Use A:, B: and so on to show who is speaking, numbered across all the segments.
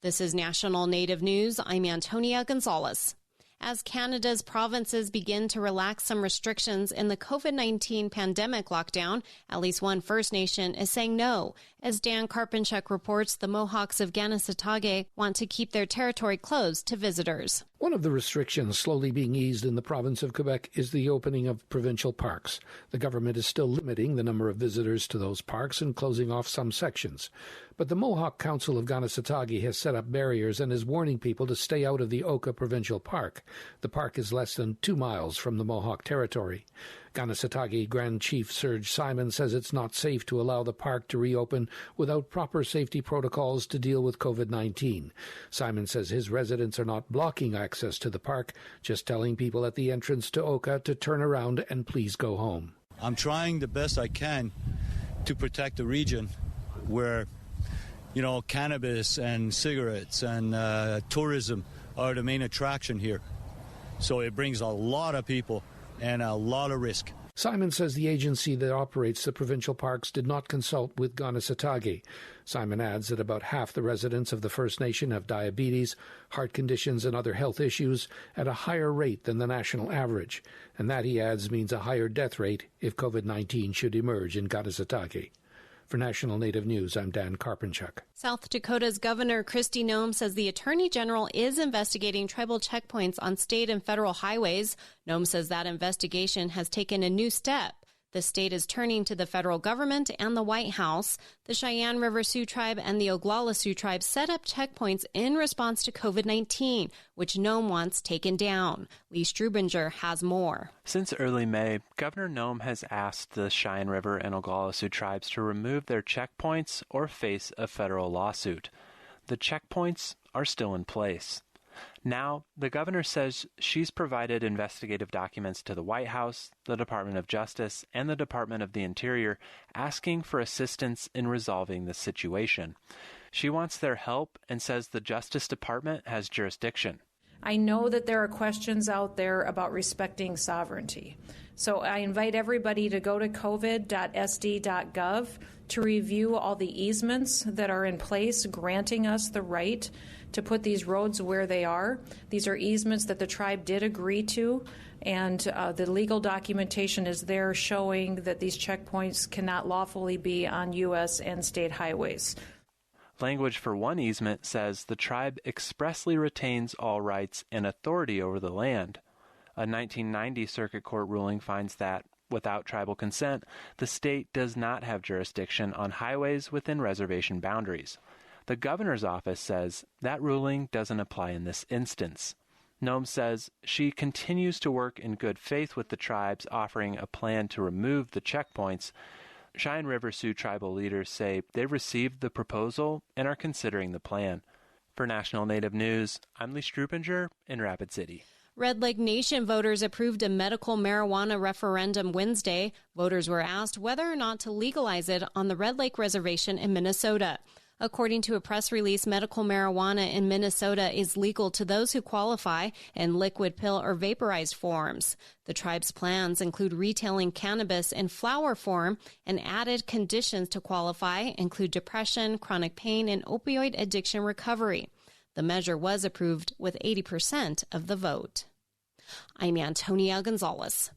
A: This is National Native News. I'm Antonia Gonzalez. As Canada's provinces begin to relax some restrictions in the COVID-19 pandemic lockdown, at least one First Nation is saying no. As Dan Karpinchuk reports, the Mohawks of Ganasatake want to keep their territory closed to visitors.
B: One of the restrictions slowly being eased in the province of Quebec is the opening of provincial parks. The government is still limiting the number of visitors to those parks and closing off some sections. But the Mohawk Council of Ganasatake has set up barriers and is warning people to stay out of the Oka Provincial Park. The park is less than 2 miles from the Mohawk territory. Ganasatake Grand Chief Serge Simon says it's not safe to allow the park to reopen without proper safety protocols to deal with COVID-19. Simon says his residents are not blocking access to the park, just telling people at the entrance to Oka to turn around and please go home.
C: I'm trying the best I can to protect the region where, cannabis and cigarettes and tourism are the main attraction here. So it brings a lot of people and a lot of risk.
B: Simon says the agency that operates the provincial parks did not consult with Ganasatake. Simon adds that about half the residents of the First Nation have diabetes, heart conditions, and other health issues at a higher rate than the national average. And that, he adds, means a higher death rate if COVID-19 should emerge in Ganasatake. For National Native News, I'm Dan Karpinchuk.
A: South Dakota's Governor Kristi Noem says the Attorney General is investigating tribal checkpoints on state and federal highways. Noem says that investigation has taken a new step. The state is turning to the federal government and the White House. The Cheyenne River Sioux Tribe and the Oglala Sioux Tribe set up checkpoints in response to COVID-19, which Noem wants taken down. Lee Strubinger has more.
D: Since early May, Governor Noem has asked the Cheyenne River and Oglala Sioux Tribes to remove their checkpoints or face a federal lawsuit. The checkpoints are still in place. Now, the governor says she's provided investigative documents to the White House, the Department of Justice, and the Department of the Interior, asking for assistance in resolving the situation. She wants their help and says the Justice Department has jurisdiction.
E: I know that there are questions out there about respecting sovereignty. So I invite everybody to go to covid.sd.gov to review all the easements that are in place granting us the right to put these roads where they are. These are easements that the tribe did agree to, and the legal documentation is there showing that these checkpoints cannot lawfully be on U.S. and state highways.
D: Language for one easement says the tribe expressly retains all rights and authority over the land. A 1990 Circuit Court ruling finds that, without tribal consent, the state does not have jurisdiction on highways within reservation boundaries. The governor's office says that ruling doesn't apply in this instance. Noem says she continues to work in good faith with the tribes, offering a plan to remove the checkpoints. Cheyenne River Sioux tribal leaders say they've received the proposal and are considering the plan. For National Native News, I'm Lee Strubinger in Rapid City.
A: Red Lake Nation voters approved a medical marijuana referendum Wednesday. Voters were asked whether or not to legalize it on the Red Lake Reservation in Minnesota. According to a press release, medical marijuana in Minnesota is legal to those who qualify in liquid, pill, or vaporized forms. The tribe's plans include retailing cannabis in flower form, and added conditions to qualify include depression, chronic pain, and opioid addiction recovery. The measure was approved with 80% of the vote. I'm Antonia Gonzalez.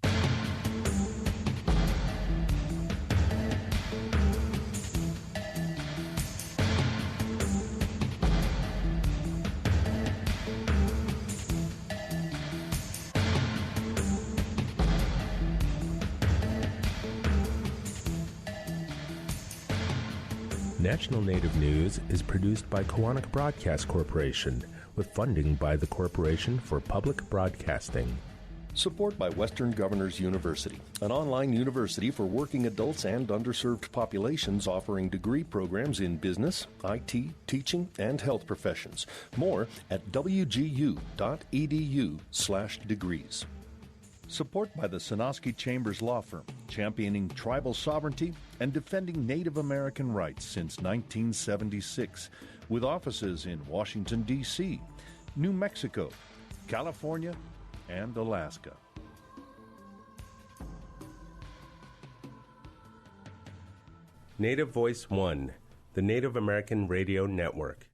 F: National Native News is produced by Koahnic Broadcast Corporation, with funding by the Corporation for Public Broadcasting.
G: Support by Western Governors University, an online university for working adults and underserved populations offering degree programs in business, IT, teaching, and health professions. More at wgu.edu/degrees. Support by the Sonosky Chambers Law Firm, championing tribal sovereignty and defending Native American rights since 1976, with offices in Washington, D.C., New Mexico, California, and Alaska.
F: Native Voice One, the Native American Radio Network.